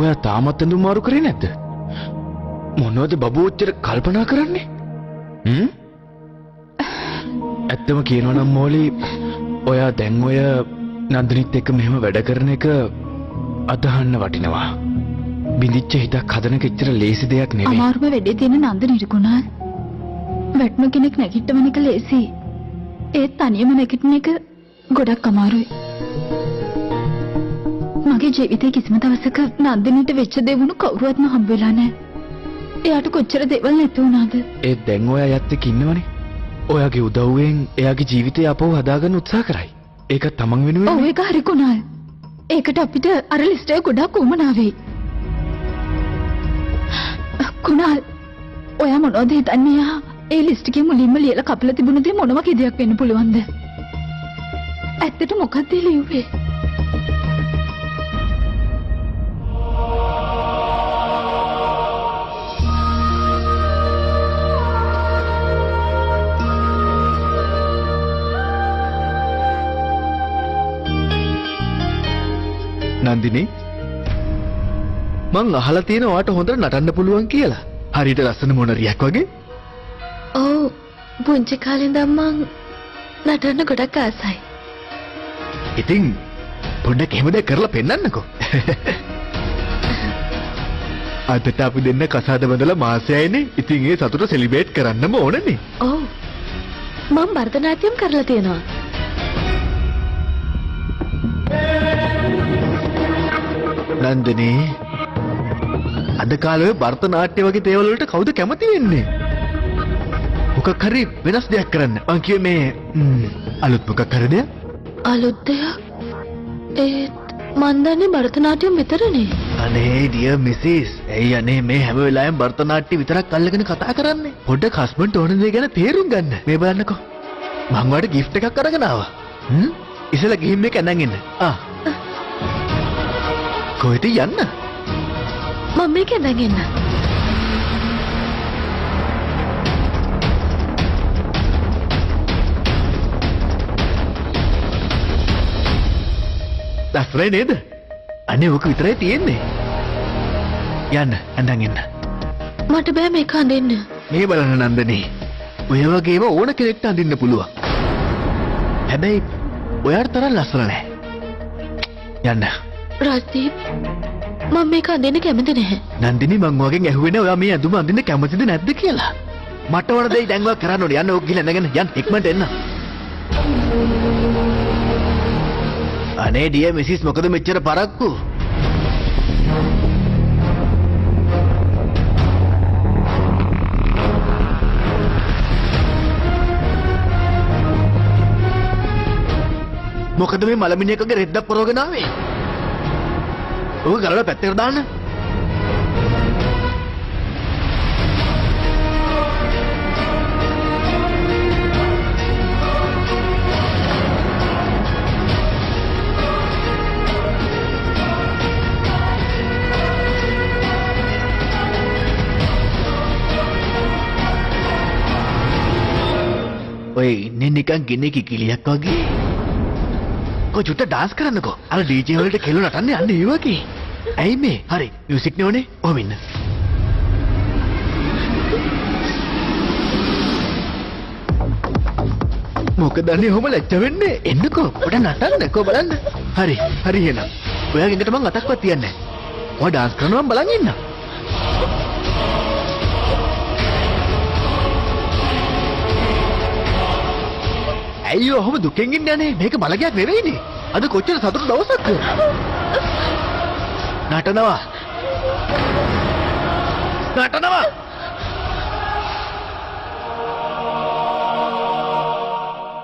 ඔයා තාමත් ඇඳුම් මාරු කරේ නැද්ද? මොනවද බබෝ ඔච්චර කල්පනා කරන්නේ? ඇත්තම කියනවා නම් මෝලි ඔයා දැන් ඔය නන්දනිත් එක්ක මෙහෙම වැඩ කරන එක අදහන්න වටිනවා. බිඳිච්ච හිතක් හදන කෙච්චර ලේසි දෙයක් නෙවෙයි. අමාරුම වැඩේ තියෙන නන්දනිට ගුණාල්. වැට්ම කෙනෙක් නැගිටවන එක ලේසි. ඒත් තනියම නැගිටින එක ගොඩක් අමාරුයි. මගේ ජීවිතේ කිසිම දවසක නන්දනිට වෙච්ච දේ වුණ කවුරුවත්ම හම්බ වෙලා නැහැ. එයාට කොච්චර දේවල් නැති වුණාද? ඒත් දැන් ඔයා යත් එක්ක ඉන්නවනේ. ඔයාගේ උදව්වෙන් එයාගේ ජීවිතය අපව හදාගන්න උත්සාහ කරයි. ඒක තමන් වෙනුවෙන්. ඔව් ඒක හරි කුණාල්. ඒකට අපිට අර ලිස්ට් එක ගොඩක් උමනා වෙයි. කුණාල් ඔයා මොනවද හිතන්නේ? යා ඒ ලිස්ට් එකේ මුලින්ම ලියලා කපලා තිබුණ දේ මොන වගේ දෙයක් වෙන්න පුළුවන්ද? ඇත්තට මොකක්ද ලියුවේ? නන්දිනී මං අහලා තියෙන ඔයාට හොඳට නටන්න පුළුවන් කියලා. හරියට ලස්සන මොනරියක් වගේ. ඔව් පුංචි කාලේ ඉඳන් මං නටන්න ගොඩක් ආසයි. ඉතින් පොඩ්ඩක් එහෙම දෙයක් කරලා පෙන්නන්නකෝ. අදට අපි දෙන්න කසාද බඳලා මාසයයිනේ. ඉතින් ඒ සතුට සෙලිබ්‍රේට් කරන්නම ඕනනේ. ඔව් මම භරතනාට්‍යම් කරලා තියෙනවා. නන්දනේ අද කාලේ භරතනාට්‍ය වගේ දේවල් වලට කවුද කැමති වෙන්නේ? මොකක් හරි වෙනස් දෙයක් කරන්න. මං කිව්වේ මේ අලුත් මොකක් හරි දෙයක්. අලුත් දෙයක්? ඒත් මන් දන්නේ භරතනාට්‍යම් විතරනේ. අනේ ඩියර් මිසිස්. ඇයි අනේ මේ හැම වෙලාවෙම භරතනාට්‍ය විතරක් අල්ලගෙන කතා කරන්නේ? පොඩ්ඩක් හස්බන්ඩ් ඕන දේ ගැන තේරුම් ගන්න. මේ බලන්නකෝ. මං ඔයාලට gift එකක් අරගෙන ආවා. ඉස්සෙල්ලා ගිහින් මේක ඇඳන් ඉන්න. කොහෙද යන්න? මම මේක ඇඳන් ඉන්න. දැස්රේ නේද? අනේ ඔක විතරයි තියෙන්නේ. යන්න ඇඳන් ඉන්න. මට බෑ මේක අඳින්න. මේ බලන්න නන්දනේ. ඔය වගේම ඕන කෙනෙක්ට අඳින්න පුළුවන්. හැබැයි ඔයාට තරම් ලස්සන නැහැ. යන්න. රාජ්දීප් මම මේක අඳින්න කැමති නැහැ. නන්දිනී මං ඔයගෙන් ඇහුවේ නෑ ඔයා මේ ඇඳුම අඳින්න කැමතිද නැද්ද කියලා. මට ඕන දෙයි දැන් ඔයා කරන්න ඕනේ. යන්න ඕක ගිහලා නැගෙන යන්න ඉක්මනට එන්න. අනේ ඩියර් මිසිස් මොකද මෙච්චර පරක්කු? මොකද මේ මලමිණියකගේ රෙද්දක් පරවගෙන ආවේ? ඔය ගලවලා පැත්තකට දාන්න. ඔය ඉන්නේ නිකන් ගෙනේ කිකිලියක් වගේ. කො චුට්ට ඩාන්ස් කරන්නකෝ. අර ඩීජේ වලට කෙල නටන්නේ අන්න ඒ වගේ. ඇයි මේ? හරි මියුසික් නේ. ඔහොම ඉන්න. මොකද අනේ ඔහොම ලැජ්ජ වෙන්නේ? එන්නකෝ. පොඩ නටන්නකෝ බලන්න. හරි එහෙනම්. ඔයාගේ එකට මං අතක්වත් තියන්නේ නැහැ. ඔයා ඩාන්ස් කරනවා මම බලන් ඉන්න. ඇයි ඔහොම දුකෙන් ඉන්නේ අනේ? මේක බලගයක් නෙවෙයිනේ. අද කොච්චර සතුටු දවසක්ද? නටනවා.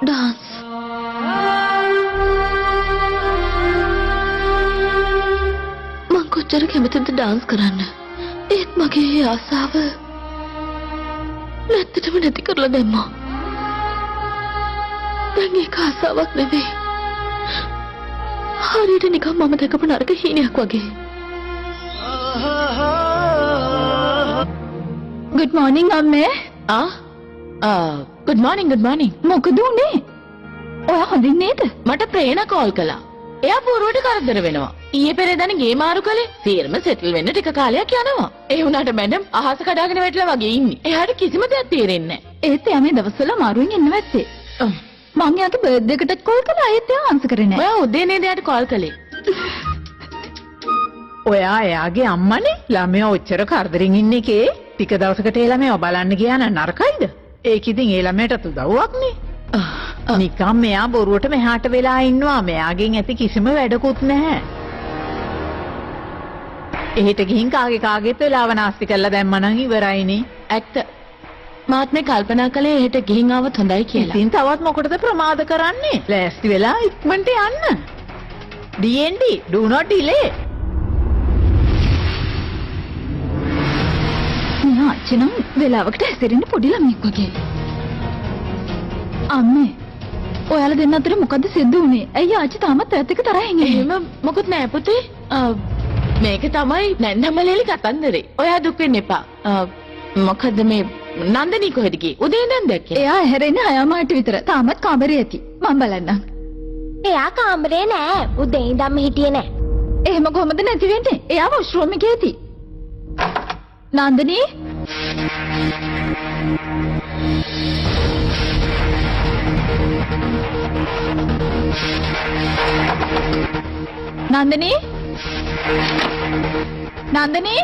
ඩාන්ස්. මං කොච්චර කැමතිද ඩාන්ස් කරන්න. ඒත් මගේ ආසාව නැත්තටම නැති කරලා දැම්මා. දැන් ඒක ආසාවක් නෙවෙයි. හරියට නිකන් මම දැකපු නරක හීනයක් වගේ. Good morning අම්මේ. Good morning. මොකද උනේ? ඔයා හොඳින් නේද? මට ප්‍රේණ කෝල් කළා. එයා බොරුවට කරදර වෙනවා. ඊයේ පෙරේදානේ ගේ මාරු කළේ. සීරම සෙටල් වෙන්න ටික කාලයක් යනවා. ඒ වුණාට මැඩම් අහස කඩාගෙන වැටලා වගේ ඉන්නේ. එයාට කිසිම දෙයක් තේරෙන්නේ නැහැ. ඒත් එයා මේ දවස්වල අමාරුවෙන් ඉන්න වැත්තේ. මං යාගේ බර්ත්ඩේ එකටත් කෝල් කළා ඒත් එයා ආන්සර් කරේ නැහැ. ඔයා උදේ නේද එයාට කෝල් කළේ? ඔයා එයාගේ අම්මනේ ළමයා ඔච්චර කරදරින් ඉන්නේ කේ ටික දවසකට ඒ ළමයා බලන්න ගියා නම් නරකයිද? ඒක ඉතින් ඒ ළමයට උදව්වක් නේ. නිකම් මෙයා බොරුවට මෙහාට වෙලා ඉන්නවා. මෙයාගෙන් ඇති කිසිම වැඩකුත් නැහැ. එහෙට ගිහින් කාගෙත් වෙලාව නාස්ති කරලා දැම්මා නම් ඉවරයිනේ. ඇත්ත. මාත් මේ කල්පනා කළේ එහෙට ගිහින් ආවොත් හොඳයි කියලා. ඉතින් තවත් මොකටද ප්‍රමාද කරන්නේ? ලෑස්ති වෙලා ඉක්මනට යන්න. DND do not delay. මෙයා අච්චනම් වෙලාවකට හැසිරෙන්න පොඩි ළමෙක් වගේ. අම්මේ ඔයාලා දෙන්න අතර මොකද්ද සිද්ධ වුනේ? ඇයි ආච්චි තාමත් ඔයත් එක්ක තරහින් ඉන්නේ? එහෙම මොකුත් නෑ පුතේ. මේක තමයි නැන්දමලේලි කතන්දරේ. ඔයා දුක් වෙන්න එපා. මොකද්ද මේ නන්දනී කොහෙද ගියේ? උදේ ඉඳන් දැක්කේ. එයා හැරෙන්නේ 6:00 විතර. තාමත් කාමරේ ඇති. මම බලන්නම්. එයා කාමරේ නෑ. උදේ ඉඳන්ම හිටියේ නෑ. එහෙම කොහොමද නැති වෙන්නේ? එයා වොෂ්රූම් එකේ ඇති. නන්දනී නන්දනී නන්දනී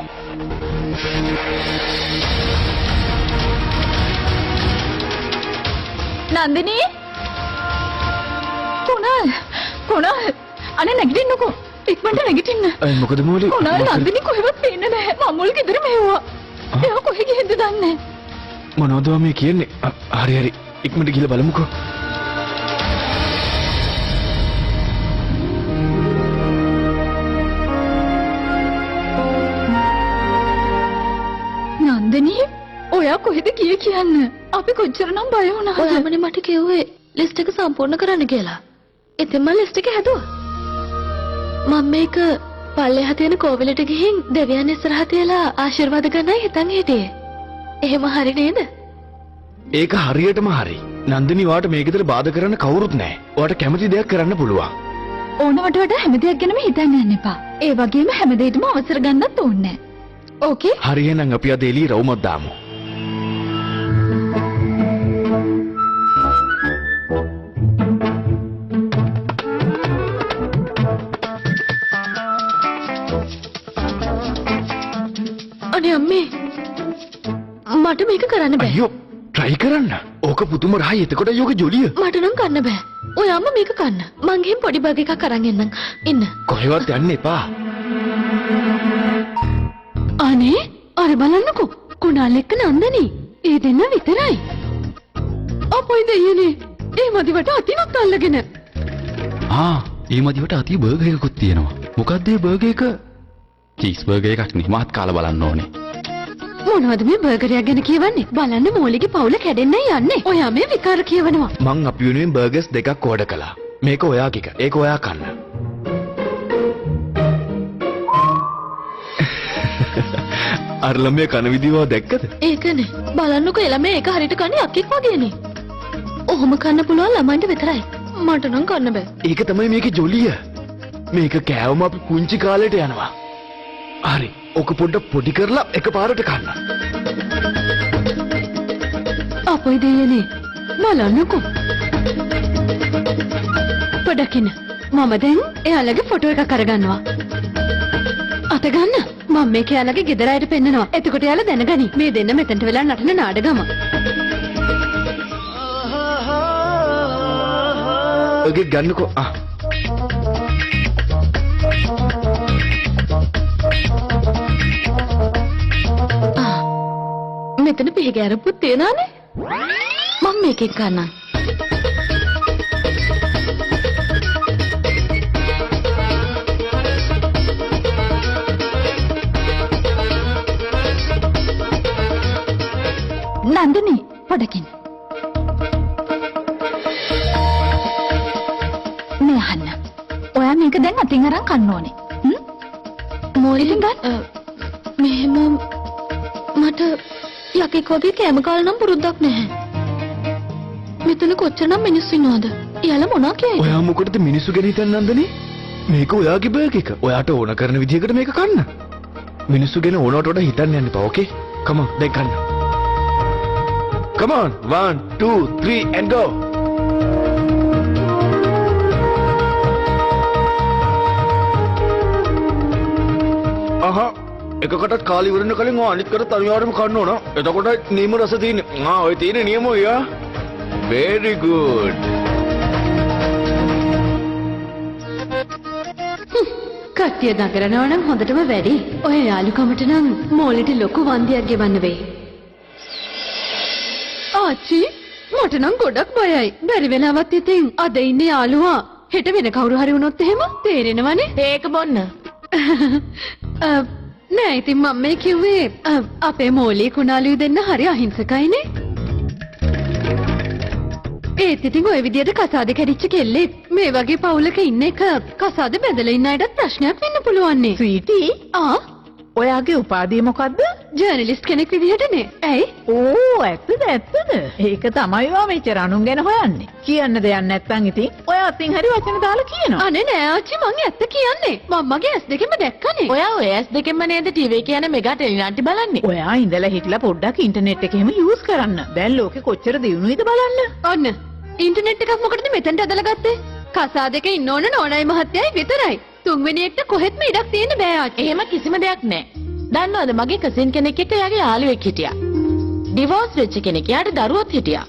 නන්දනී කුණල් අනේ නැගිටින්නකෝ ඉක්මනට නැගිටින්න. මොකද මූලි? කුණල් නන්දනී කොහෙවත් පේන්නේ නැහැ. මම මුල් ගෙදර මෙහෙවුවා. එයා කොහෙ ගිහින්ද දන්නේ? මොනවද මේ කියන්නේ? හරි ඉක්මනට ගිහලා බලමුකෝ. නන්දනී ඔයා කොහෙද ගියේ කියන්න. අපි කොච්චරනම් බය වුණාද? ඔයාමනේ මට කිව්වේ ලිස්ට් එක සම්පූර්ණ කරන්න කියලා. ඉතින් මම ලිස්ට් එක හැදුවා. මම මේක පල්ලෙහා තියෙන කෝවිලට ගිහින් දෙවියන් ඉස්සරහා තියලා ආශිර්වාද ගන්නයි හිතන් හිටියේ. එහෙම හරි නේද? ඒක හරියටම හරි. නන්දිනී වාට මේකෙතර බාධා කරන්න කවුරුත් නැහැ. ඔයාට කැමති දෙයක් කරන්න පුළුවන්. ඕනවට වඩා හැම දෙයක් ගැනම හිතන්න යන්න එපා. ඒ වගේම හැම දෙයකටම අවසර ගන්නත් ඕනේ නැහැ. ඕකේ? හරි එහෙනම් අපි අද එළිය රවුමක් දාමු. අනේ අම්මේ මට මේක කරන්න බෑ. අයියෝ try කරන්න. ඕක පුදුම රහයි. එතකොට යෝග ජොලිය. මට නම් කරන්න බෑ. ඔයාම මේක කන්න. මං ගෙන් පොඩි බග් එකක් අරන් එන්නම්. ඉන්න. කොහෙවත් යන්න එපා. අනේ අර බලන්නකෝ. කුණාල් එක්ක නන්දනී. ඒ දෙන්න විතරයි. අපොයි දෙයනේ. ඒ මදිවට අතිනක් අල්ලගෙන. ඒ මදිවට අති බර්ගර් එකකුත් තියෙනවා. මොකක්ද ඒ බර්ගර් එක? චීස් බර්ගර් එකක් නේ. මාත් කාලා බලන්න ඕනේ. මොනවද මේ බර්ගරයක් ගැන කියවන්නේ? බලන්න මෝලිගේ පවුල කැඩෙන්නයි යන්නේ. ඔයා මේ විකාර කියවනවා. මං අපි වෙනුවෙන් බර්ගර්ස් දෙකක් ඕඩර් කළා. මේක ඔයාගේ එක. ඒක ඔයා කන්න. අර ළමයා කන විදිහව දැක්කද? ඒකනේ. බලන්නකෝ ළමයා ඒක හරියට කන්නේ අක්කෙක් වගේනේ. ඔහොම කන්න පුළුවන් ළමයින්ට විතරයි. මට නම් කන්න බෑ. ඒක තමයි මේකේ ජොලිය. මේක කෑවම අපි පුංචි කාලේට යනවා. හරි. ඔක පොඩ්ඩක් පොඩි කරලා එකපාරට කන්න. අපොයි දෙයනේ. බලන්නකෝ. පොඩකින් මම දැන් එයාලගේ ෆොටෝ එකක් අරගන්නවා. අත ගන්න. මම මේක එයාලගේ ගෙදර අයට පෙන්නනවා. එතකොට එයාලා දැනගනි මේ දෙන්න මෙතනට වෙලා නටන නාඩගම. ඔගේ ගන්නකෝ. මෙතන පිහගෑරපුත් තියනවානේ. මම මේකෙන් කන්නම්. නන්දනී පොඩකින් මේ අහන්න. ඔයා මේක දැන් අතින් අරන් කන්න ඕනේ. මොයිලින් ගන්න. මෙහෙම මට යකෙක් වගේ කැම කාලා නම් පුරුද්දක් නැහැ. මෙතන කොච්චරනම් මිනිස්සු ඉන්නවද? එයාලා මොනවා කියයිද? ඔයා මොකටද මිනිස්සු ගැන හිතන්නේ නන්දනී? මේක ඔයාගේ බර්ගර් එක. ඔයාට ඕන කරන විදිහකට මේක කන්න. මිනිස්සු ගැන ඕනවට වඩා හිතන්න යන්න එපා. ඕකේ? come on දැන් කන්න. come on 1 2 3 and go. අහහ එකකටත් කාලි ඉවරන කලින් ඔය අනිත් කට තනියවරම කන්න ඕන. එතකොට නියම රස තියෙන්නේ. ඔය තියෙන නියම ඔය. very good. කට්ටිය නගරනවා නම් හොඳටම වැඩි. ඔය යාළුකමට නම් මෝලිට ලොකු වන්දියක් ගෙවන්න වෙයි. ආච්චි මට නම් ගොඩක් බයයි. බැරි වෙලාවත් ඉතින් අද ඉන්නේ යාළුවා හෙට වෙන කවුරු හරි වුණොත් එහෙම තේරෙනවනේ. ඒක බොන්න. නෑ ඉතින් මම මේ කිව්වේ අපේ මෝලී කුණාලුයි දෙන්න හරි අහිංසකයිනේ. ඒත් ඉතින් ඔය විදියට කසාද කැඩිච්ච කෙල්ලෙක් මේ වගේ පවුලක ඉන්න එක කසාද බැඳලා ඉන්න අයටත් ප්‍රශ්නයක් වෙන්න පුළුවන් නේ. ස්වීටි ඔයාගේ උපාධිය මොකද්ද? ජර්නලිස්ට් කෙනෙක් විදිහටනේ. ඇයි? ඕ ඇත්තද? ඒක තමයි ඔයා මෙච්චර අනුන් ගැන හොයන්නේ. කියන්න දෙයක් නැත්නම් ඉතින් ඔයා අතින් හරි වචන දාලා කියනවා. අනේ නෑ ආච්චි මං ඇත්ත කියන්නේ. මම්මගේ ඇස් දෙකෙන්ම දැක්කනේ. ඔයා ඔය ඇස් දෙකෙන්ම නේද ටීවී එකේ යන මෙගා ටෙලිනාට්‍ය බලන්නේ? ඔයා ඉඳලා හිටලා පොඩ්ඩක් ඉන්ටර්නෙට් එකේම යූස් කරන්න. දැන් ලෝකෙ කොච්චර දියුණුයිද බලන්න. ඔන්න ඉන්ටර්නෙට් එකක් මොකටද මෙතනට ඇදලා ගත්තේ? කසාදක ඉන්න ඕන නෝනයි මහත්තයයි විතරයි. තුන්වෙනි එක්ට කොහෙත්ම ඉඩක් තියෙන්න බෑ ආච්චි. එහෙම කිසිම දෙයක් නෑ. දන්නවද මගේ කසින් කෙනෙක් එක්ක යාගේ යාළුවෙක් හිටියා. ඩිවෝස් වෙච්ච කෙනෙක්. යාට දරුවොත් හිටියා.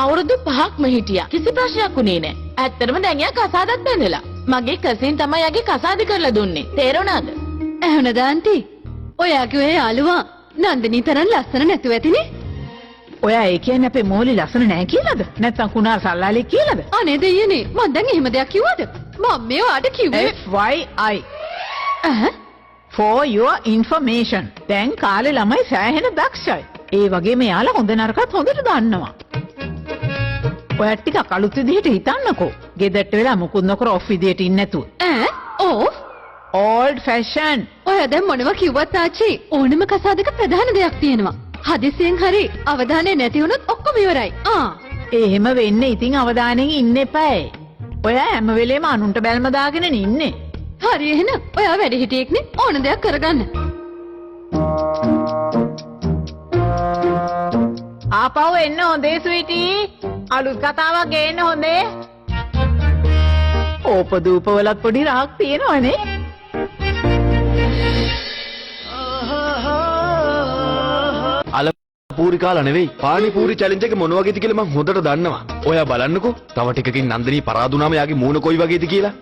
අවුරුදු 5ක්ම හිටියා. කිසි ප්‍රශ්නයක් උනේ නෑ. ඇත්තටම දැන් යා කසාදත් බැඳලා. මගේ කසින් තමයි යාගේ කසාද කරලා දුන්නේ. තේරුණාද? ඇහුණද ආන්ටි? ඔයාගේ ඔය යාළුවා නන්දිනී තරම් ලස්සන නැතුව ඇතිනේ. ඔයා ඒ කියන්නේ අපේ මෝලි ලස්සන නැහැ කියලාද? නැත්නම් කුණාල් සල්ලාලේ කියලාද? අනේ දෙයියනේ මං දැන් එහෙම දෙයක් කිව්වද? මම මේ ඔයාට කිව්වේ FYI ඈ for your information. දැන් කාලේ ළමයි සෑහෙන දක්ෂයි. ඒ වගේම යාළුවා හොඳ නරකත් හොඳට දන්නවා. ඔයා ටිකක් අලුත් විදිහට හිතන්නකෝ. ගෙදරට වෙලා මුකුත් නොකර ඔෆ් විදිහට ඉන්නේ නැතුව. ඈ ඕ old fashion. ඔයා දැන් මොනවා කිව්වත් ආච්චි ඕනම කසාදක ප්‍රධාන දෙයක් තියෙනවා. හදිසියෙන් හරි අවධානය නැති වුණොත් ඔක්කොම ඉවරයි. එහෙම වෙන්නේ ඉතින් අවධානයෙන් ඉන්න එපායි. ඔයා හැම වෙලේම අනුන්ට බැල්ම දාගෙන ඉන්නේ. හරි එහෙනම් ඔයා වැඩ හිටියෙක්නේ ඕන දෙයක් කරගන්න. ආපහු එන්න හොඳේ ස්වීටි. අලුත් කතාවක් ගේන්න හොඳේ. ඕපදූප වලත් පොඩි රාක් තියෙනවනේ. පූරි කාලා නෙවෙයි පානිපූරි චැලෙන්ජ් එක මොන වගේද කියලා මම හොඳට දන්නවා. ඔයා බලන්නකෝ. තව ටිකකින් නන්දිනී පරාද වුණාම යාගේ මූණ කොයි වගේද කියලා.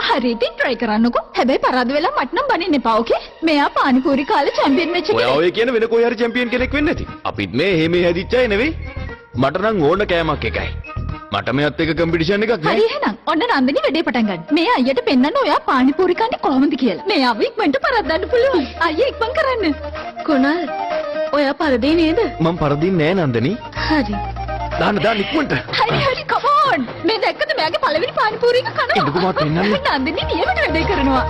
හරි ඉතින් try කරන්නකෝ. හැබැයි පරාද වෙලා මට නම් බනින්න එපා ඕකේ. මෙයා පානිපූරි කාලේ චැම්පියන් වෙච්ච කෙනෙක්. ඔයා ඔය කියන වෙන කොයි හරි චැම්පියන් කෙනෙක් වෙන්න ඇති. අපිත් මේ එහෙම හැදිච්ච අය නෙවෙයි. මට නම් ඕන කෑමක් එකයි. මට මෙයත් එක කම්පිටිෂන් එකක් නෑ. හරි එහෙනම් ඔන්න නන්දිනී වැඩේ පටන් ගන්න. මේ අයියට පෙන්නන්න ඔයා පානිපූරි කන්නේ කොහොමද කියලා. මෙයාව ඉක්මනට පරද්දන්න පුළුවන්. අයියා ඉක්මන් කරන්න. කුණාල් ඔයා පරදේ නේද? මම පරදින්නේ නෑ නන්දිනී. හරි. දාන්න ඉක්මනට. හරි come on. මේ දැක්කද මෙයාගේ පළවෙනි පානිපූරි එක කනවා. එන්නකෝ මට පෙන්නන්න. නන්දිනී නියමට වැඩේ කරනවා.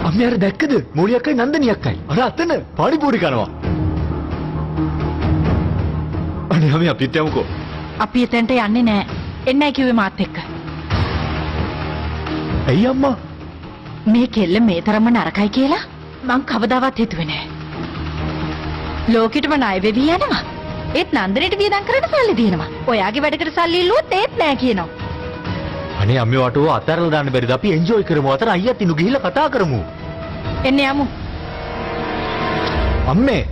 අම්මේ අර දැක්කද? මූලි අක්කයි නන්දිනී අක්කයි. අර අතන පානිපූරි කනවා. අනේ අපි අපිට යමුකෝ. අපි එතනට යන්නේ නෑ. එන්නයි කිව්වේ මාත් එක්ක. ඇයි අම්මා? මේ කෙල්ල මේ තරම්ම නරකයි කියලා මං කවදාවත් හිතුවේ නෑ. ලෝකෙටම ණය වෙවි යනවා. ඒත් නන්දනේට වියදම් කරන්න සල්ලි දෙනවා. ඔයාගේ වැඩකට සල්ලි ඉල්ලුවොත් ඒත් නෑ කියනවා. අනේ අම්මේ වටුව අතහැරලා දාන්න බැරිද? අපි එන්ජොයි කරමු. අතන අයියත් ඉන්නු ගිහිල්ලා කතා කරමු. එන්න යමු. අම්මේ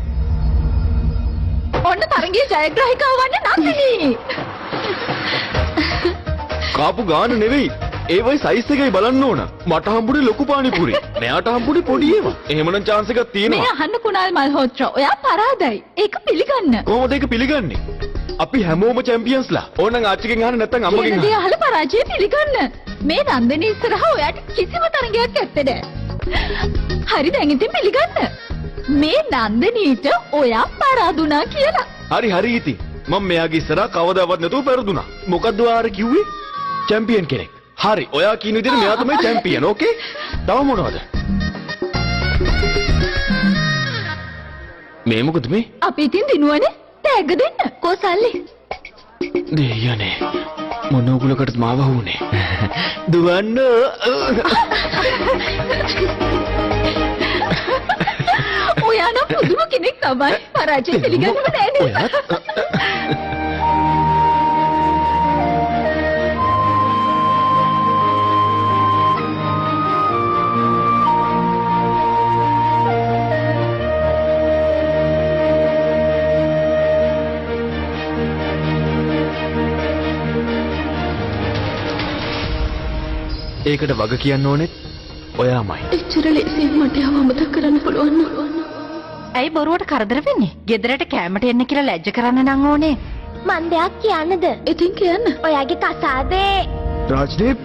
ඔන්න තරගයේ ජයග්‍රාහිකාව වන්නේ නන්දිනී. කාපු ගාන නෙවෙයි. ඒ වගේ සයිස් එකයි බලන්න ඕන. මට හම්බුනේ ලොකු පානිපුරි. මෙයාට හම්බුනේ පොඩි ඒවා. එහෙමනම් chance එකක් මේ තියෙනවා. අහන්න කුණාල් මල්හෝත්‍රා. ඔයා පරාදයි. ඒක පිළිගන්න. කොහොමද ඒක පිළිගන්නේ? අපි හැමෝම චැම්පියන්ස්ලා. ඕනනම් ආච්චිගෙන් අහන්න නැත්නම් අම්මගෙන් කියන දේ අහන්න. අහලා පරාජය පිළිගන්න. මේ නන්දිනී ඉස්සරහා ඔයාට කිසිම තරගයක් ඇත්තේ නෑ. හරි දැන් ඉතින් පිළිගන්න. මේ නන්දිනීට ඔයා පරාදුනා කියලා. හරි ඉතින්. මම මෙයාගේ ඉස්සරහා කවදාවත් නැතුව පෙරදුනා. මොකද්ද ආර කිව්වේ? චැම්පියන් කෙනෙක්. හරි. ඔයා කියන විදිහට මෙයා තමයි චැම්පියන්. ඕකේ? තව මොනවද? මේ මොකද මේ? අපි ඉතින් දිනුවනේ තෑග්ග දෙන්න. කෝ සල්ලි? දෙයනේ මොන උගලකටද මාව වුනේ? දුවන්න. ඔයා නම් පුදුම කෙනෙක් තමයි. පරාජය පිළිගන්නව නෑ නේද? ඔයාත් ඒකට වග කියන්න ඕනෙත් ඔයාමයි. එච්චර ලේසියෙන් මට යව අමතක කරන්න පුළුවන් නෝ. ඇයි බොරුවට කරදර වෙන්නේ? ගෙදරට කැමරට එන්න කියලා ලැජ්ජ කරන්න නම් ඕනේ. මන් දෙයක් කියන්නද? ඉතින් කියන්න. ඔයාගේ කසාදේ රාජ්දීප්